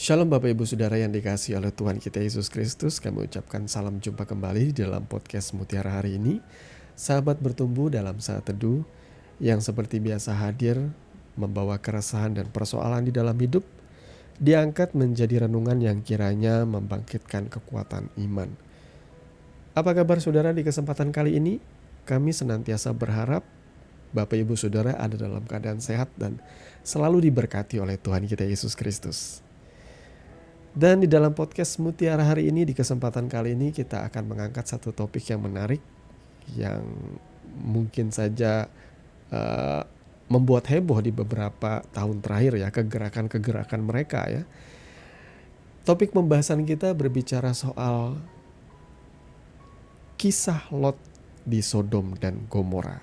Shalom Bapak Ibu Saudara yang dikasihi oleh Tuhan kita Yesus Kristus. Kami ucapkan salam jumpa kembali di dalam podcast Mutiara hari ini. Sahabat bertumbuh dalam saat teduh yang seperti biasa hadir membawa keresahan dan persoalan di dalam hidup, diangkat menjadi renungan yang kiranya membangkitkan kekuatan iman. Apa kabar saudara di kesempatan kali ini? Kami senantiasa berharap Bapak Ibu Saudara ada dalam keadaan sehat dan selalu diberkati oleh Tuhan kita Yesus Kristus. Dan di dalam podcast Mutiara hari ini, di kesempatan kali ini kita akan mengangkat satu topik yang menarik, yang mungkin saja membuat heboh di beberapa tahun terakhir ya, kegerakan-kegerakan mereka ya. Topik pembahasan kita berbicara soal kisah Lot di Sodom dan Gomora.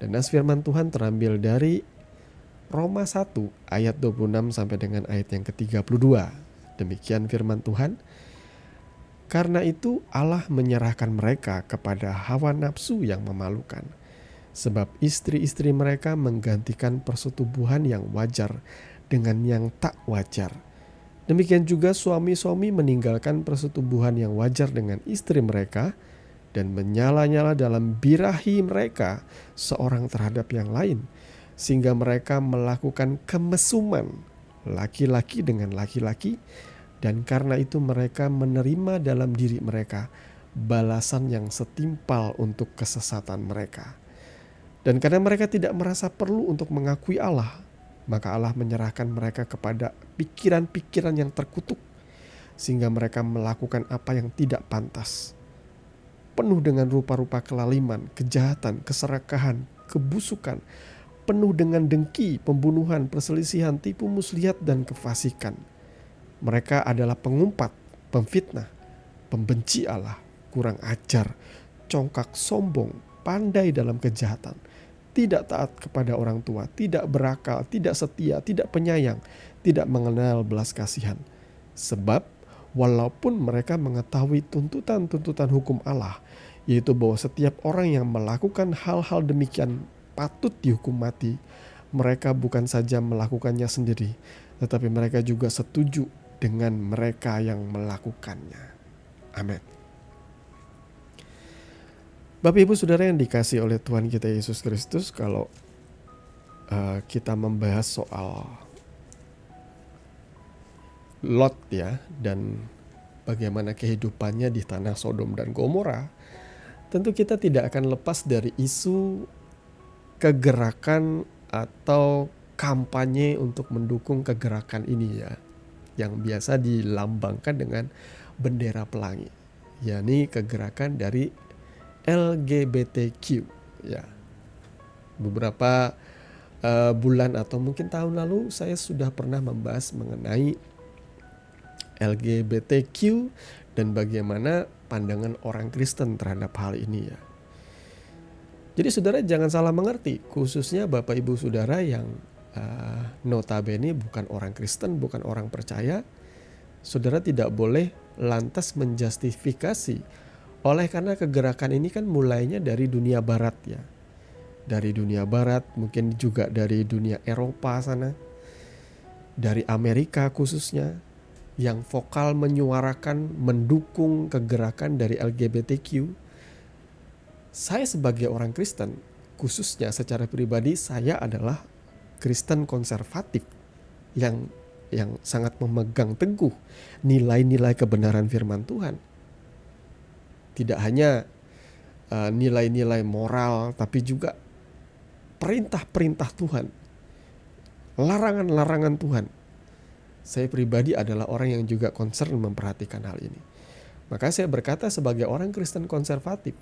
Dan nas firman Tuhan terambil dari Roma 1 ayat 26 sampai dengan ayat yang ke-32. Demikian firman Tuhan. Karena itu Allah menyerahkan mereka kepada hawa nafsu yang memalukan. Sebab istri-istri mereka menggantikan persetubuhan yang wajar dengan yang tak wajar. Demikian juga suami-suami meninggalkan persetubuhan yang wajar dengan istri mereka dan menyala-nyala dalam birahi mereka seorang terhadap yang lain. Sehingga mereka melakukan kemesuman laki-laki dengan laki-laki, dan karena itu mereka menerima dalam diri mereka balasan yang setimpal untuk kesesatan mereka. Dan karena mereka tidak merasa perlu untuk mengakui Allah, maka Allah menyerahkan mereka kepada pikiran-pikiran yang terkutuk, sehingga mereka melakukan apa yang tidak pantas. Penuh dengan rupa-rupa kelaliman, kejahatan, keserakahan, kebusukan, penuh dengan dengki, pembunuhan, perselisihan, tipu muslihat, dan kefasikan. Mereka adalah pengumpat, pemfitnah, pembenci Allah, kurang ajar, congkak, sombong, pandai dalam kejahatan, tidak taat kepada orang tua, tidak berakal, tidak setia, tidak penyayang, tidak mengenal belas kasihan. Sebab walaupun mereka mengetahui tuntutan-tuntutan hukum Allah, yaitu bahwa setiap orang yang melakukan hal-hal demikian patut dihukum mati, mereka bukan saja melakukannya sendiri, tetapi mereka juga setuju dengan mereka yang melakukannya. Amin. Bapak Ibu Saudara yang dikasihi oleh Tuhan kita Yesus Kristus, kalau kita membahas soal Lot ya, dan bagaimana kehidupannya di tanah Sodom dan Gomora, tentu kita tidak akan lepas dari isu kegerakan atau kampanye untuk mendukung kegerakan ini ya, yang biasa dilambangkan dengan bendera pelangi, yakni kegerakan dari LGBTQ ya. Beberapa bulan atau mungkin tahun lalu saya sudah pernah membahas mengenai LGBTQ dan bagaimana pandangan orang Kristen terhadap hal ini ya. Jadi saudara jangan salah mengerti, khususnya Bapak Ibu Saudara yang notabene bukan orang Kristen, bukan orang percaya, saudara tidak boleh lantas menjustifikasi oleh karena kegerakan ini kan mulainya dari dunia barat ya. Dari dunia barat, mungkin juga dari dunia Eropa sana, dari Amerika khususnya, yang vokal menyuarakan, mendukung kegerakan dari LGBTQ. Saya sebagai orang Kristen, khususnya secara pribadi saya adalah Kristen konservatif yang sangat memegang teguh nilai-nilai kebenaran firman Tuhan. Tidak hanya nilai-nilai moral, tapi juga perintah-perintah Tuhan, larangan-larangan Tuhan. Saya pribadi adalah orang yang juga concern memperhatikan hal ini. Maka saya berkata sebagai orang Kristen konservatif,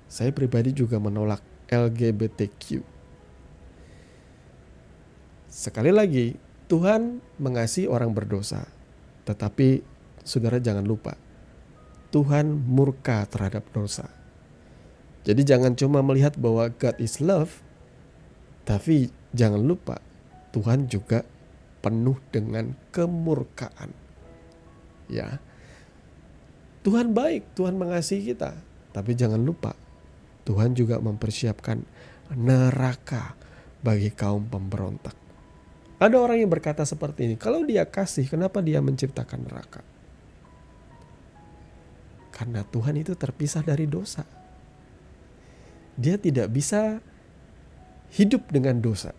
saya pribadi juga menolak LGBTQ. Sekali lagi, Tuhan mengasihi orang berdosa. Tetapi saudara jangan lupa, Tuhan murka terhadap dosa. Jadi jangan cuma melihat bahwa God is love, tapi jangan lupa Tuhan juga penuh dengan kemurkaan. Ya. Tuhan baik, Tuhan mengasihi kita. Tapi jangan lupa, Tuhan juga mempersiapkan neraka bagi kaum pemberontak. Ada orang yang berkata seperti ini, kalau dia kasih, kenapa dia menciptakan neraka? Karena Tuhan itu terpisah dari dosa. Dia tidak bisa hidup dengan dosa.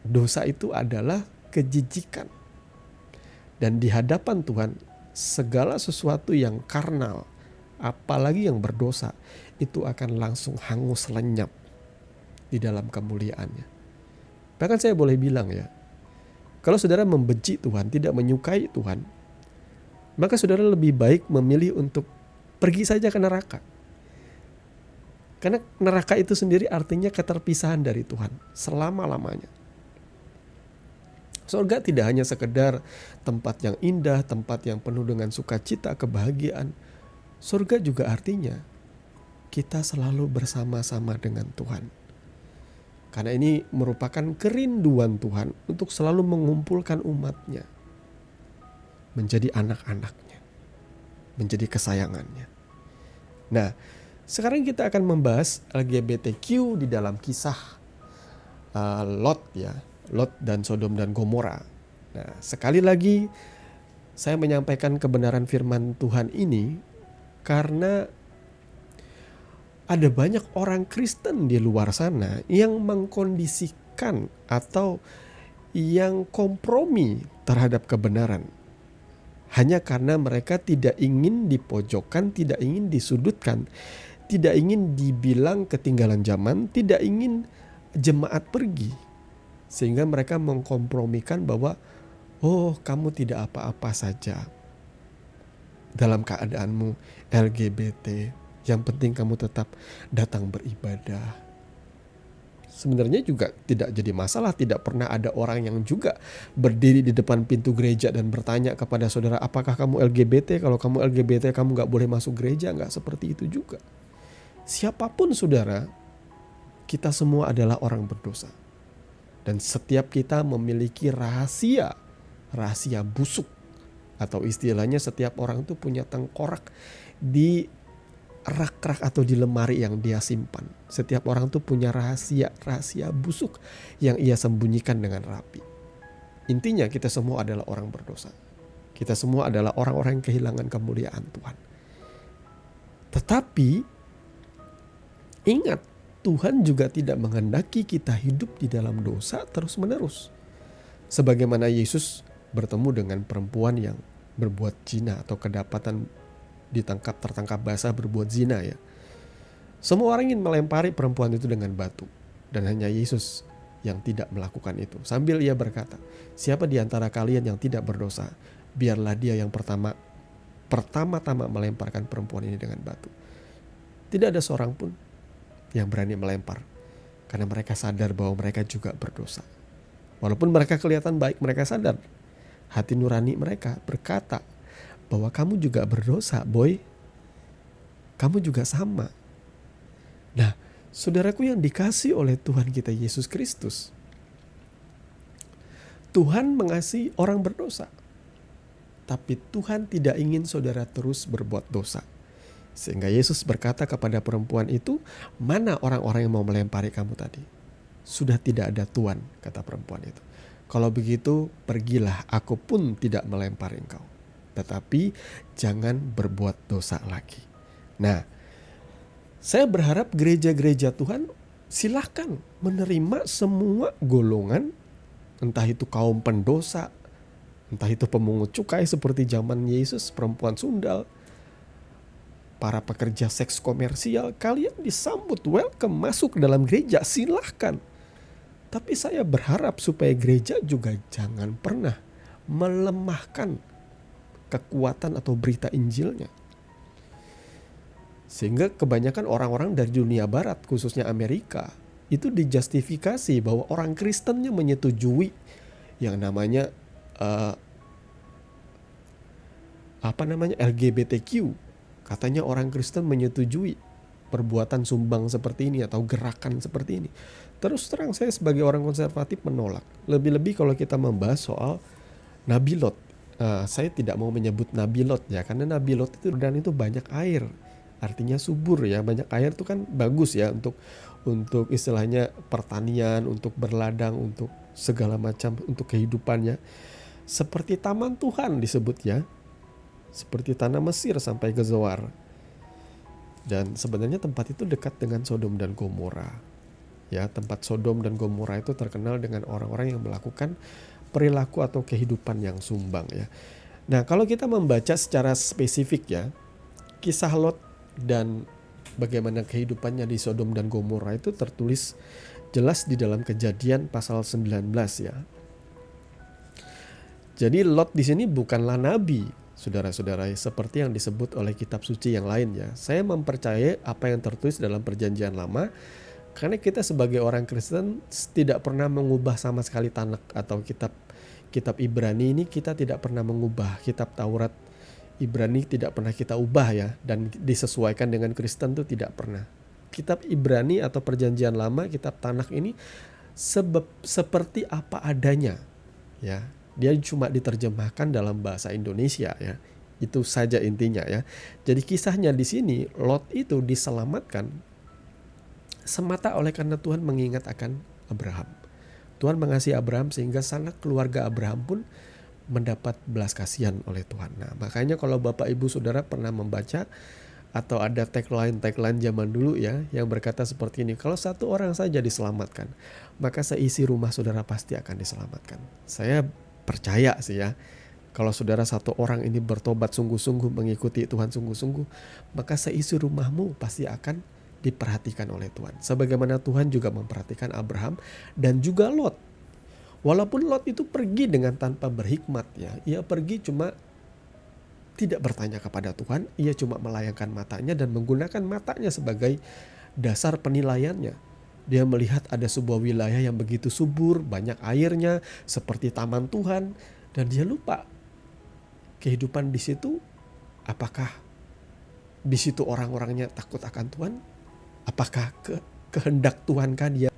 Dosa itu adalah kejijikan. Dan di hadapan Tuhan, segala sesuatu yang karnal, apalagi yang berdosa, itu akan langsung hangus lenyap di dalam kemuliaannya. Bahkan saya boleh bilang ya, kalau saudara membenci Tuhan, tidak menyukai Tuhan, maka saudara lebih baik memilih untuk pergi saja ke neraka. Karena neraka itu sendiri artinya keterpisahan dari Tuhan selama-lamanya. Surga tidak hanya sekedar tempat yang indah, tempat yang penuh dengan sukacita, kebahagiaan. Surga juga artinya kita selalu bersama-sama dengan Tuhan. Karena ini merupakan kerinduan Tuhan untuk selalu mengumpulkan umatnya menjadi anak-anaknya, menjadi kesayangannya. Nah, sekarang kita akan membahas LGBTQ di dalam kisah Lot ya, Lot dan Sodom dan Gomora. Nah, sekali lagi saya menyampaikan kebenaran firman Tuhan ini karena ada banyak orang Kristen di luar sana yang mengkondisikan atau yang kompromi terhadap kebenaran. Hanya karena mereka tidak ingin dipojokkan, tidak ingin disudutkan, tidak ingin dibilang ketinggalan zaman, tidak ingin jemaat pergi. Sehingga mereka mengkompromikan bahwa, oh kamu tidak apa-apa saja dalam keadaanmu LGBT. Yang penting kamu tetap datang beribadah. Sebenarnya juga tidak jadi masalah. Tidak pernah ada orang yang juga berdiri di depan pintu gereja dan bertanya kepada saudara, apakah kamu LGBT? Kalau kamu LGBT kamu gak boleh masuk gereja. Gak seperti itu juga. Siapapun saudara, kita semua adalah orang berdosa. Dan setiap kita memiliki rahasia busuk. Atau istilahnya setiap orang tuh punya tengkorak di rak-rak atau di lemari yang dia simpan. Setiap orang tuh punya rahasia busuk yang ia sembunyikan dengan rapi. Intinya kita semua adalah orang berdosa. Kita semua adalah orang-orang yang kehilangan kemuliaan Tuhan. Tetapi ingat, Tuhan juga tidak menghendaki kita hidup di dalam dosa terus-menerus. Sebagaimana Yesus bertemu dengan perempuan yang berbuat zina atau kedapatan tertangkap basah berbuat zina ya. Semua orang ingin melempari perempuan itu dengan batu. Dan hanya Yesus yang tidak melakukan itu. Sambil ia berkata, siapa di antara kalian yang tidak berdosa, biarlah dia yang pertama-tama melemparkan perempuan ini dengan batu. Tidak ada seorang pun yang berani melempar. Karena mereka sadar bahwa mereka juga berdosa. Walaupun mereka kelihatan baik, mereka sadar. Hati nurani mereka berkata bahwa kamu juga berdosa, boy. Kamu juga sama. Nah, saudaraku yang dikasihi oleh Tuhan kita Yesus Kristus, Tuhan mengasihi orang berdosa. Tapi Tuhan tidak ingin saudara terus berbuat dosa. Sehingga Yesus berkata kepada perempuan itu, mana orang-orang yang mau melempari kamu tadi? Sudah tidak ada Tuhan, kata perempuan itu. Kalau begitu, pergilah, aku pun tidak melempari engkau. Tetapi jangan berbuat dosa lagi. Nah, saya berharap gereja-gereja Tuhan silahkan menerima semua golongan, entah itu kaum pendosa, entah itu pemungut cukai seperti zaman Yesus, perempuan sundal, para pekerja seks komersial, kalian disambut, welcome, masuk ke dalam gereja, silahkan. Tapi saya berharap supaya gereja juga jangan pernah melemahkan kekuatan atau berita Injilnya. Sehingga kebanyakan orang-orang dari dunia barat, khususnya Amerika, itu dijustifikasi bahwa orang Kristennya menyetujui yang namanya LGBTQ. Katanya orang Kristen menyetujui perbuatan sumbang seperti ini atau gerakan seperti ini. Terus terang saya sebagai orang konservatif menolak. Lebih-lebih kalau kita membahas soal Nabi Lot. Saya tidak mau menyebut Nabi Lot ya, karena Nabi Lot itu dan itu banyak air, artinya subur ya. Banyak air itu kan bagus ya untuk istilahnya pertanian, untuk berladang, untuk segala macam untuk kehidupannya. Seperti taman Tuhan disebut ya. Seperti tanah Mesir sampai ke Zoar. Dan sebenarnya tempat itu dekat dengan Sodom dan Gomora. Ya, tempat Sodom dan Gomora itu terkenal dengan orang-orang yang melakukan perilaku atau kehidupan yang sumbang ya. Nah, kalau kita membaca secara spesifik ya, kisah Lot dan bagaimana kehidupannya di Sodom dan Gomora itu tertulis jelas di dalam Kejadian pasal 19 ya. Jadi Lot di sini bukanlah nabi, saudara-saudara, seperti yang disebut oleh kitab suci yang lain ya. Saya mempercayai apa yang tertulis dalam Perjanjian Lama, karena kita sebagai orang Kristen tidak pernah mengubah sama sekali Tanakh atau kitab Ibrani ini, kita tidak pernah mengubah. Kitab Taurat Ibrani tidak pernah kita ubah ya, dan disesuaikan dengan Kristen itu tidak pernah. Kitab Ibrani atau Perjanjian Lama, kitab Tanakh ini seperti apa adanya ya. Dia cuma diterjemahkan dalam bahasa Indonesia ya. Itu saja intinya ya. Jadi kisahnya di sini Lot itu diselamatkan semata oleh karena Tuhan mengingat akan Abraham. Tuhan mengasihi Abraham sehingga sanak keluarga Abraham pun mendapat belas kasihan oleh Tuhan. Nah, makanya kalau Bapak Ibu Saudara pernah membaca atau ada tagline zaman dulu ya yang berkata seperti ini, kalau satu orang saja diselamatkan, maka seisi rumah saudara pasti akan diselamatkan. Saya percaya sih ya, kalau saudara satu orang ini bertobat sungguh-sungguh, mengikuti Tuhan sungguh-sungguh, maka seisi rumahmu pasti akan diperhatikan oleh Tuhan. Sebagaimana Tuhan juga memperhatikan Abraham dan juga Lot. Walaupun Lot itu pergi dengan tanpa berhikmat ya, ia pergi cuma tidak bertanya kepada Tuhan, ia cuma melayangkan matanya dan menggunakan matanya sebagai dasar penilaiannya. Dia melihat ada sebuah wilayah yang begitu subur, banyak airnya, seperti taman Tuhan, dan dia lupa kehidupan di situ. Apakah di situ orang-orangnya takut akan Tuhan? Apakah kehendak Tuhankah dia?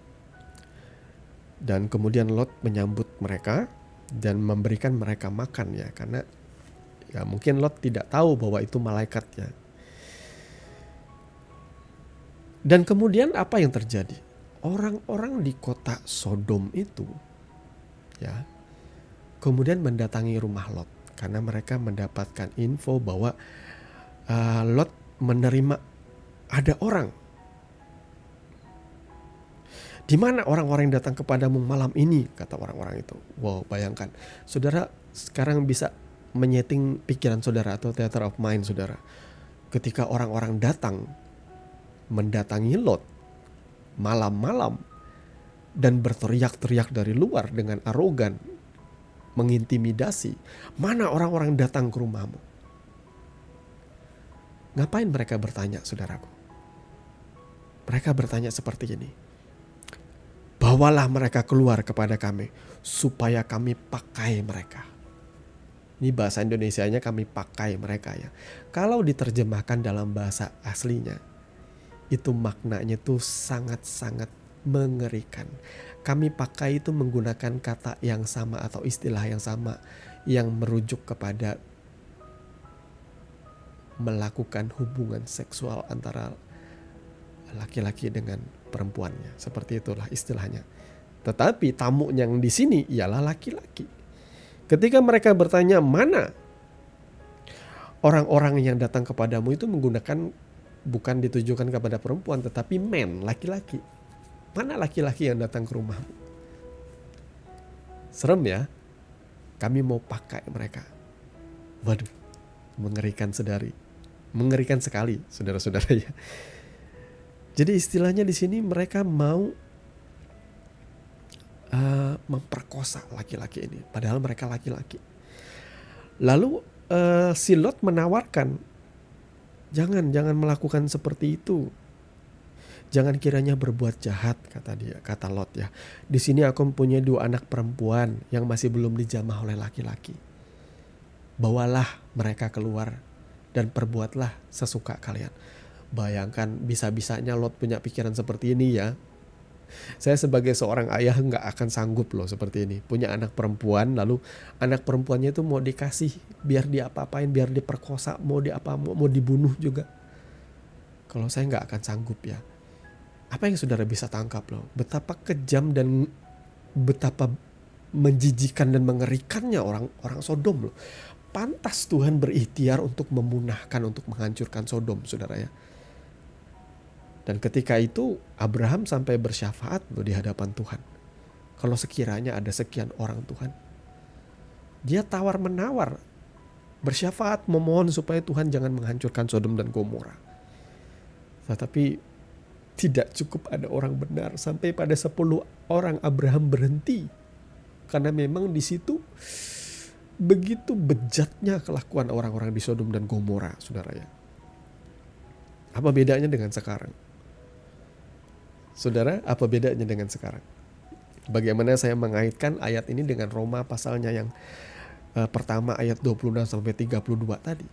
Dan kemudian Lot menyambut mereka dan memberikan mereka makan ya, karena ya mungkin Lot tidak tahu bahwa itu malaikat ya. Dan kemudian apa yang terjadi? Orang-orang di kota Sodom itu ya kemudian mendatangi rumah Lot karena mereka mendapatkan info bahwa Lot menerima ada orang. Di mana orang-orang yang datang kepadamu malam ini, kata orang-orang itu. Wow, bayangkan. Saudara sekarang bisa menyeting pikiran saudara atau theater of mind saudara. Ketika orang-orang datang mendatangi Lot malam-malam dan berteriak-teriak dari luar dengan arogan, mengintimidasi. Mana orang-orang datang ke rumahmu? Ngapain mereka bertanya, saudaraku? Mereka bertanya seperti ini. Bawalah mereka keluar kepada kami, supaya kami pakai mereka. Ini bahasa Indonesianya kami pakai mereka ya. Kalau diterjemahkan dalam bahasa aslinya, itu maknanya tuh sangat-sangat mengerikan. Kami pakai itu menggunakan kata yang sama atau istilah yang sama, yang merujuk kepada melakukan hubungan seksual antara laki-laki dengan perempuannya. Seperti itulah istilahnya. Tetapi tamu yang di sini ialah laki-laki. Ketika mereka bertanya, mana orang-orang yang datang kepadamu, itu menggunakan, bukan ditujukan kepada perempuan, tetapi men, laki-laki. Mana laki-laki yang datang ke rumahmu? Serem ya. Kami mau pakai mereka. Waduh, mengerikan sedari. Mengerikan sekali, saudara-saudara ya. Jadi istilahnya di sini mereka mau memperkosa laki-laki ini, padahal mereka laki-laki. Lalu si Lot menawarkan, jangan melakukan seperti itu. Jangan kiranya berbuat jahat, kata Lot ya. Di sini aku mempunyai 2 anak perempuan yang masih belum dijamah oleh laki-laki. Bawalah mereka keluar dan perbuatlah sesuka kalian. Bayangkan bisa-bisanya Lot punya pikiran seperti ini ya. Saya sebagai seorang ayah nggak akan sanggup loh seperti ini. Punya anak perempuan, lalu anak perempuannya itu mau dikasih, biar diapa-apain, biar diperkosa, mau dibunuh juga. Kalau saya nggak akan sanggup ya. Apa yang saudara bisa tangkap loh? Betapa kejam dan betapa menjijikan dan mengerikannya orang Sodom loh. Pantas Tuhan berikhtiar untuk memunahkan, untuk menghancurkan Sodom, saudara ya. Dan ketika itu Abraham sampai bersyafaat loh di hadapan Tuhan. Kalau sekiranya ada sekian orang Tuhan, dia tawar-menawar, bersyafaat memohon supaya Tuhan jangan menghancurkan Sodom dan Gomora. Tetapi tidak cukup ada orang benar, sampai pada 10 orang Abraham berhenti. Karena memang di situ begitu bejatnya kelakuan orang-orang di Sodom dan Gomora, saudara ya. Apa bedanya dengan sekarang? Saudara, apa bedanya dengan sekarang? Bagaimana saya mengaitkan ayat ini dengan Roma pasalnya yang pertama ayat 26 sampai 32 tadi.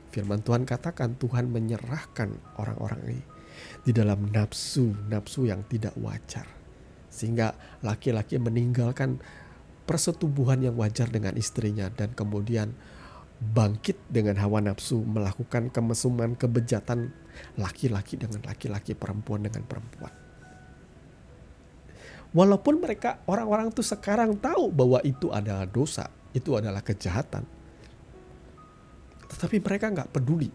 Firman Tuhan katakan Tuhan menyerahkan orang-orang ini di dalam nafsu yang tidak wajar. Sehingga laki-laki meninggalkan persetubuhan yang wajar dengan istrinya dan kemudian bangkit dengan hawa nafsu, melakukan kemesuman, kebejatan laki-laki dengan laki-laki, perempuan dengan perempuan. Walaupun mereka orang-orang itu sekarang tahu bahwa itu adalah dosa, itu adalah kejahatan, tetapi mereka nggak peduli.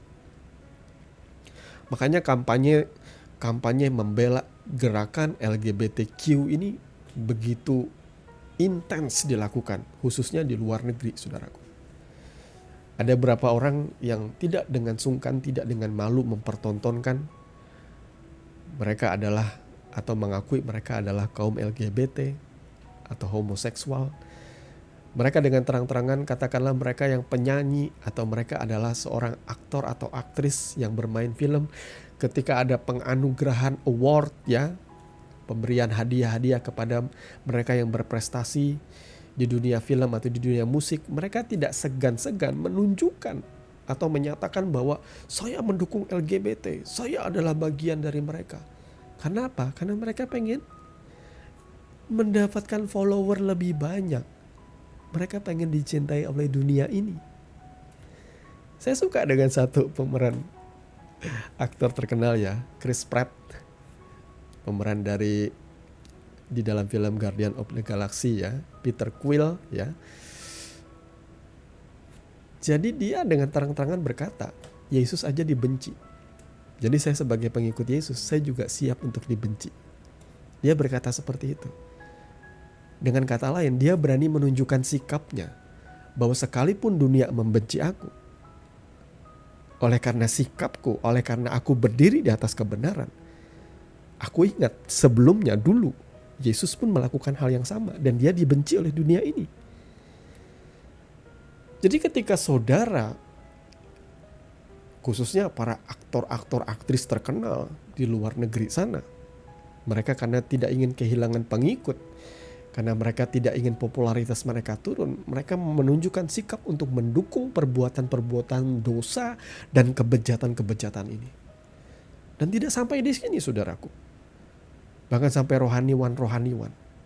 Makanya kampanye membela gerakan LGBTQ ini begitu intens dilakukan, khususnya di luar negeri, saudaraku. Ada beberapa orang yang tidak dengan sungkan, tidak dengan malu mempertontonkan mereka adalah atau mengakui mereka adalah kaum LGBT atau homoseksual. Mereka dengan terang-terangan katakanlah mereka yang penyanyi atau mereka adalah seorang aktor atau aktris yang bermain film. Ketika ada penganugerahan award ya, pemberian hadiah-hadiah kepada mereka yang berprestasi di dunia film atau di dunia musik, mereka tidak segan-segan menunjukkan atau menyatakan bahwa saya mendukung LGBT, saya adalah bagian dari mereka. Karena apa? Karena mereka pengen mendapatkan follower lebih banyak. Mereka pengen dicintai oleh dunia ini. Saya suka dengan satu pemeran aktor terkenal ya, Chris Pratt. Pemeran di dalam film Guardian of the Galaxy ya, Peter Quill ya. Jadi dia dengan terang-terangan berkata, Yesus aja dibenci. Jadi saya sebagai pengikut Yesus, saya juga siap untuk dibenci. Dia berkata seperti itu. Dengan kata lain, dia berani menunjukkan sikapnya bahwa sekalipun dunia membenci aku, oleh karena sikapku, oleh karena aku berdiri di atas kebenaran, aku ingat sebelumnya dulu Yesus pun melakukan hal yang sama dan dia dibenci oleh dunia ini. Jadi ketika saudara, khususnya para aktor-aktor aktris terkenal di luar negeri sana, mereka karena tidak ingin kehilangan pengikut, karena mereka tidak ingin popularitas mereka turun, mereka menunjukkan sikap untuk mendukung perbuatan-perbuatan dosa dan kebejatan-kebejatan ini. Dan tidak sampai di sini, saudaraku. Bahkan sampai rohaniwan,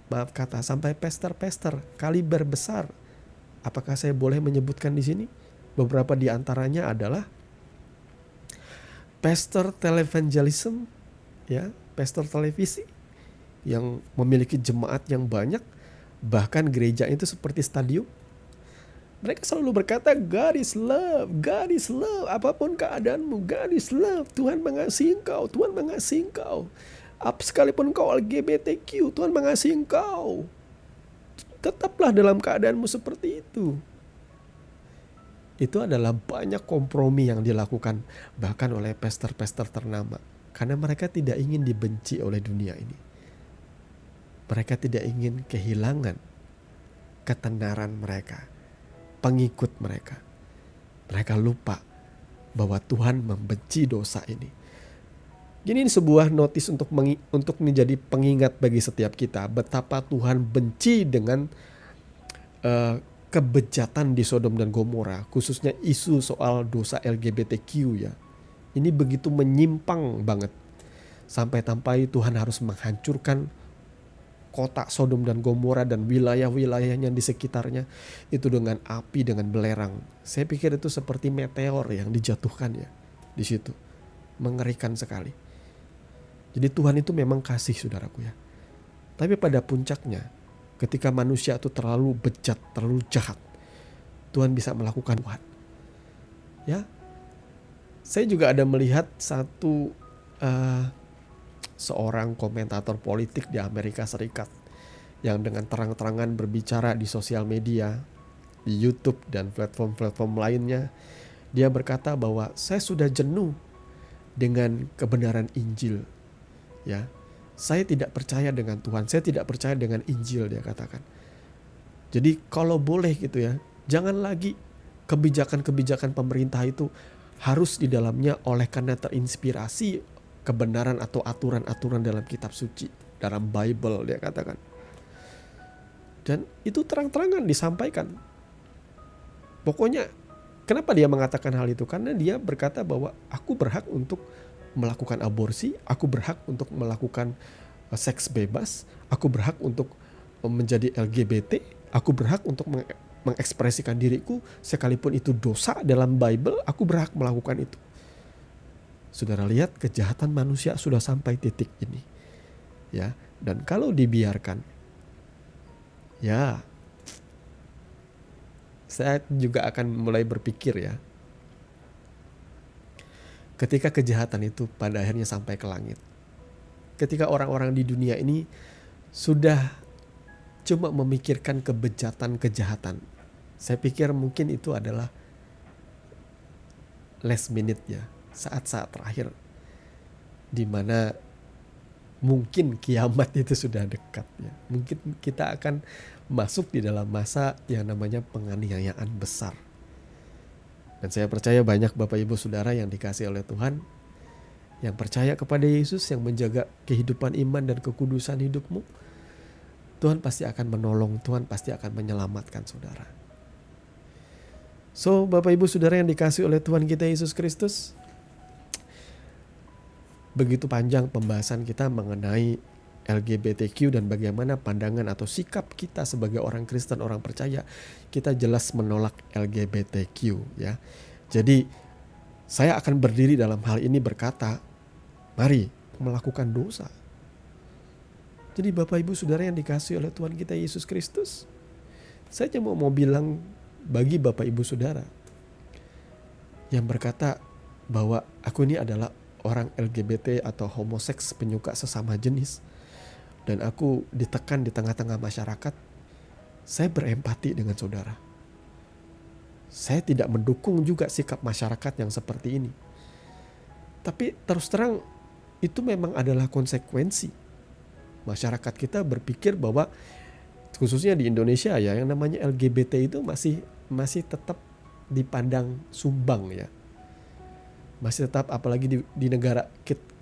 maaf kata, sampai pester-pester kaliber besar. Apakah saya boleh menyebutkan di sini? Beberapa di antaranya adalah pastor televangelism, ya, pastor televisi yang memiliki jemaat yang banyak, bahkan gereja itu seperti stadium. Mereka selalu berkata, God is love, God is love, apapun keadaanmu, God is love, Tuhan mengasihi engkau, Tuhan mengasihi engkau. Sekalipun kau LGBTQ, Tuhan mengasihi engkau. Tetaplah dalam keadaanmu seperti itu. Itu adalah banyak kompromi yang dilakukan bahkan oleh pastor-pastor ternama. Karena mereka tidak ingin dibenci oleh dunia ini. Mereka tidak ingin kehilangan ketenaran mereka, pengikut mereka. Mereka lupa bahwa Tuhan membenci dosa ini. Jadi ini sebuah notis untuk menjadi pengingat bagi setiap kita. Betapa Tuhan benci dengan kebejatan di Sodom dan Gomora, khususnya isu soal dosa LGBTQ ya. Ini begitu menyimpang banget. Sampai-sampai Tuhan harus menghancurkan kota Sodom dan Gomora dan wilayah-wilayahnya di sekitarnya itu dengan api, dengan belerang. Saya pikir itu seperti meteor yang dijatuhkan ya di situ. Mengerikan sekali. Jadi Tuhan itu memang kasih, saudaraku ya. Tapi pada puncaknya Ketika manusia itu terlalu bejat, terlalu jahat, Tuhan bisa melakukan buat. Ya, saya juga ada melihat seorang komentator politik di Amerika Serikat yang dengan terang-terangan berbicara di sosial media, di YouTube dan platform-platform lainnya. Dia berkata bahwa saya sudah jenuh dengan kebenaran Injil. Ya, saya tidak percaya dengan Tuhan, saya tidak percaya dengan Injil, dia katakan. Jadi kalau boleh gitu ya, jangan lagi kebijakan-kebijakan pemerintah itu harus di dalamnya oleh karena terinspirasi kebenaran atau aturan-aturan dalam kitab suci, dalam Bible, dia katakan. Dan itu terang-terangan disampaikan. Pokoknya kenapa dia mengatakan hal itu? Karena dia berkata bahwa aku berhak untuk melakukan aborsi, aku berhak untuk melakukan seks bebas, aku berhak untuk menjadi LGBT, aku berhak untuk mengekspresikan diriku sekalipun itu dosa dalam Bible, aku berhak melakukan itu. Saudara lihat, kejahatan manusia sudah sampai titik ini. Ya, dan kalau dibiarkan, ya, saya juga akan mulai berpikir ya, ketika kejahatan itu pada akhirnya sampai ke langit. Ketika orang-orang di dunia ini sudah cuma memikirkan kejahatan. Saya pikir mungkin itu adalah last minute ya, saat-saat terakhir di mana mungkin kiamat itu sudah dekat ya. Mungkin kita akan masuk di dalam masa yang namanya penganiayaan besar. Dan saya percaya banyak Bapak Ibu Saudara yang dikasihi oleh Tuhan, yang percaya kepada Yesus, yang menjaga kehidupan iman dan kekudusan hidupmu, Tuhan pasti akan menolong, Tuhan pasti akan menyelamatkan saudara. So, Bapak Ibu Saudara yang dikasihi oleh Tuhan kita Yesus Kristus, begitu panjang pembahasan kita mengenai LGBTQ dan bagaimana pandangan atau sikap kita sebagai orang Kristen, orang percaya, kita jelas menolak LGBTQ ya. Jadi saya akan berdiri dalam hal ini berkata, mari melakukan dosa. Jadi Bapak Ibu Saudara yang dikasihi oleh Tuhan kita Yesus Kristus, saya cuma mau bilang bagi Bapak Ibu Saudara yang berkata bahwa aku ini adalah orang LGBT atau homoseks, penyuka sesama jenis, dan aku ditekan di tengah-tengah masyarakat, saya berempati dengan saudara. Saya tidak mendukung juga sikap masyarakat yang seperti ini. Tapi terus terang itu memang adalah konsekuensi. Masyarakat kita berpikir bahwa khususnya di Indonesia ya, yang namanya LGBT itu masih tetap dipandang sumbang ya. Masih tetap, apalagi di negara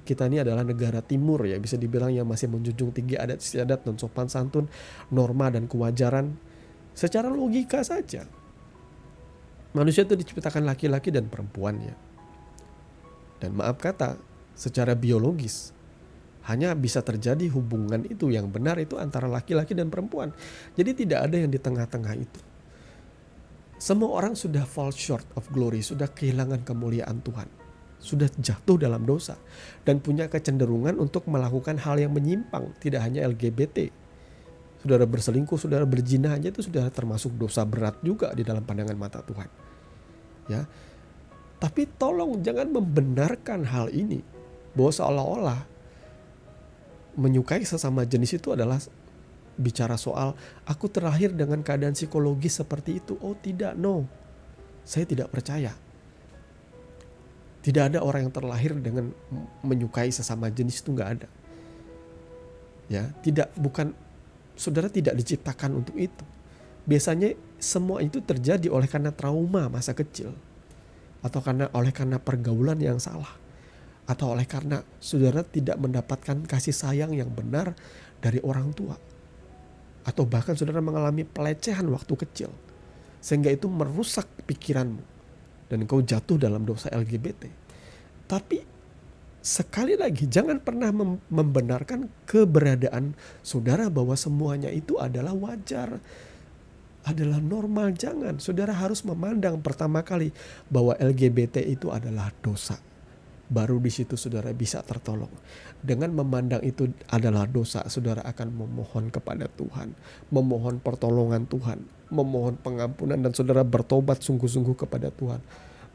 kita ini adalah negara timur ya, bisa dibilang yang masih menjunjung tinggi adat istiadat dan sopan santun, norma dan kewajaran. Secara logika saja, manusia itu diciptakan laki-laki dan perempuan ya. Dan maaf kata, secara biologis hanya bisa terjadi hubungan itu yang benar itu antara laki-laki dan perempuan. Jadi tidak ada yang di tengah-tengah itu. Semua orang sudah fall short of glory, sudah kehilangan kemuliaan Tuhan, sudah jatuh dalam dosa dan punya kecenderungan untuk melakukan hal yang menyimpang. Tidak hanya LGBT, saudara berselingkuh, saudara berzina aja itu sudah termasuk dosa berat juga di dalam pandangan mata Tuhan. Ya, tapi tolong jangan membenarkan hal ini bahwa seolah-olah menyukai sesama jenis itu adalah bicara soal aku terlahir dengan keadaan psikologis seperti itu. Oh tidak, no. Saya tidak percaya. Tidak ada orang yang terlahir dengan menyukai sesama jenis, itu nggak ada. Ya, saudara tidak diciptakan untuk itu. Biasanya semua itu terjadi oleh karena trauma masa kecil, atau oleh karena pergaulan yang salah, atau oleh karena saudara tidak mendapatkan kasih sayang yang benar dari orang tua, atau bahkan saudara mengalami pelecehan waktu kecil sehingga itu merusak pikiranmu dan kau jatuh dalam dosa LGBT. Tapi sekali lagi, jangan pernah membenarkan keberadaan saudara bahwa semuanya itu adalah wajar, adalah normal. Jangan. Saudara harus memandang pertama kali bahwa LGBT itu adalah dosa. baru di situ saudara bisa tertolong. Dengan memandang itu adalah dosa, saudara akan memohon kepada Tuhan, memohon pertolongan Tuhan, memohon pengampunan, dan saudara bertobat sungguh-sungguh kepada Tuhan.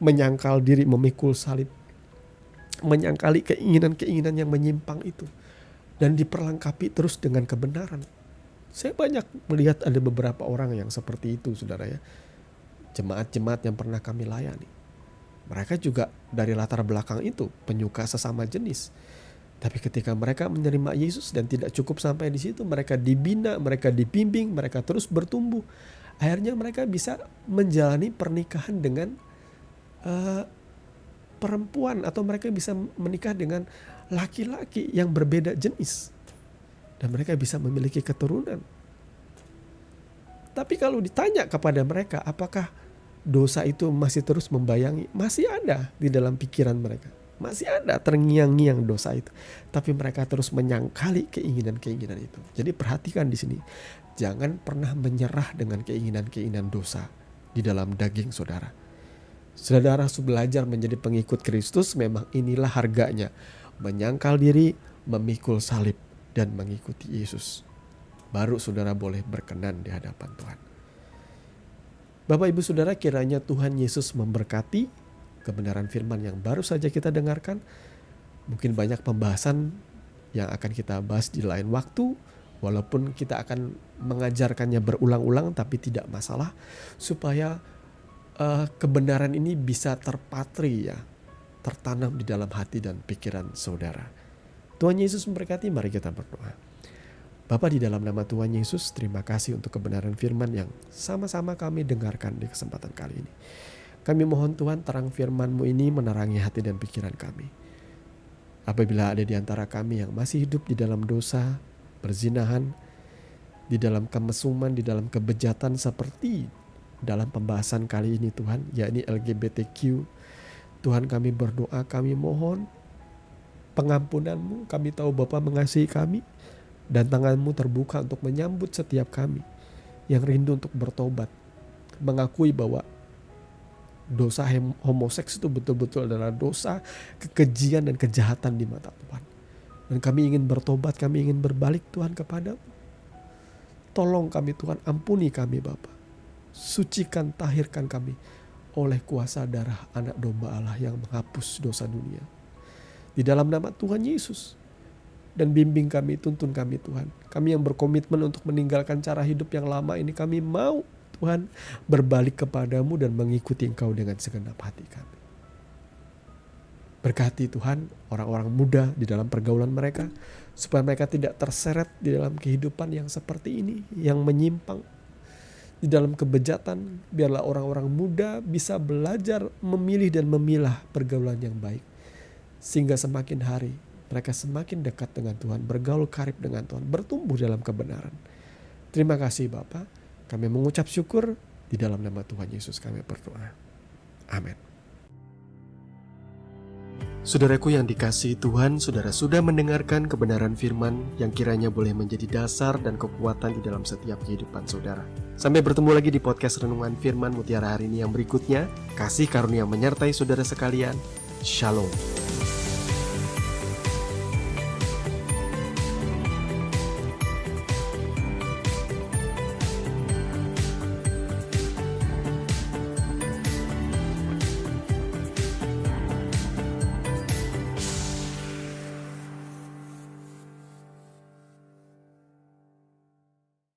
Menyangkal diri, memikul salib, menyangkali keinginan-keinginan yang menyimpang itu, dan diperlengkapi terus dengan kebenaran. Saya banyak melihat ada beberapa orang yang seperti itu, saudara ya. Jemaat-jemaat yang pernah kami layani, mereka juga dari latar belakang itu, penyuka sesama jenis. Tapi ketika mereka menerima Yesus dan tidak cukup sampai di situ, mereka dibina, mereka dibimbing, mereka terus bertumbuh. Akhirnya mereka bisa menjalani pernikahan dengan perempuan, atau mereka bisa menikah dengan laki-laki yang berbeda jenis. Dan mereka bisa memiliki keturunan. Tapi kalau ditanya kepada mereka, apakah dosa itu masih terus membayangi? Masih ada di dalam pikiran mereka. Masih ada terngiang-ngiang dosa itu. Tapi mereka terus menyangkali keinginan-keinginan itu. Jadi perhatikan di sini. Jangan pernah menyerah dengan keinginan-keinginan dosa di dalam daging saudara. Saudara harus belajar menjadi pengikut Kristus. Memang inilah harganya. Menyangkal diri, memikul salib, dan mengikuti Yesus. Baru saudara boleh berkenan di hadapan Tuhan. Bapak Ibu Saudara, kiranya Tuhan Yesus memberkati kebenaran firman yang baru saja kita dengarkan. Mungkin banyak pembahasan yang akan kita bahas di lain waktu, walaupun kita akan mengajarkannya berulang-ulang, tapi tidak masalah, supaya kebenaran ini bisa terpatri ya, tertanam di dalam hati dan pikiran saudara. Tuhan Yesus memberkati. Mari kita berdoa. Bapa, di dalam nama Tuhan Yesus, terima kasih untuk kebenaran firman yang sama-sama kami dengarkan di kesempatan kali ini. Kami mohon Tuhan, terang firman-Mu ini menerangi hati dan pikiran kami. Apabila ada di antara kami yang masih hidup di dalam dosa, perzinahan, di dalam kemesuman, di dalam kebejatan seperti dalam pembahasan kali ini Tuhan, yakni LGBTQ, Tuhan kami berdoa, kami mohon pengampunan-Mu. Kami tahu Bapa mengasihi kami, dan tangan-Mu terbuka untuk menyambut setiap kami yang rindu untuk bertobat, mengakui bahwa dosa homoseks itu betul-betul adalah dosa, kekejian dan kejahatan di mata Tuhan. Dan kami ingin bertobat, kami ingin berbalik Tuhan kepada-Mu. Tolong kami Tuhan, ampuni kami Bapa. Sucikan, tahirkan kami oleh kuasa darah anak domba Allah yang menghapus dosa dunia. Di dalam nama Tuhan Yesus. Dan bimbing kami, tuntun kami Tuhan. Kami yang berkomitmen untuk meninggalkan cara hidup yang lama ini, kami mau Tuhan berbalik kepadamu dan mengikuti Engkau dengan segenap hati kami. Berkati Tuhan orang-orang muda di dalam pergaulan mereka, supaya mereka tidak terseret di dalam kehidupan yang seperti ini, yang menyimpang di dalam kebejatan. Biarlah orang-orang muda bisa belajar memilih dan memilah pergaulan yang baik, sehingga semakin hari mereka semakin dekat dengan Tuhan, bergaul karib dengan Tuhan, bertumbuh dalam kebenaran. Terima kasih Bapa. Kami mengucap syukur, di dalam nama Tuhan Yesus kami berdoa. Amin. Saudaraku yang dikasihi Tuhan, saudara sudah mendengarkan kebenaran firman yang kiranya boleh menjadi dasar dan kekuatan di dalam setiap kehidupan saudara. Sampai bertemu lagi di podcast Renungan Firman Mutiara hari ini yang berikutnya. Kasih karunia menyertai saudara sekalian. Shalom.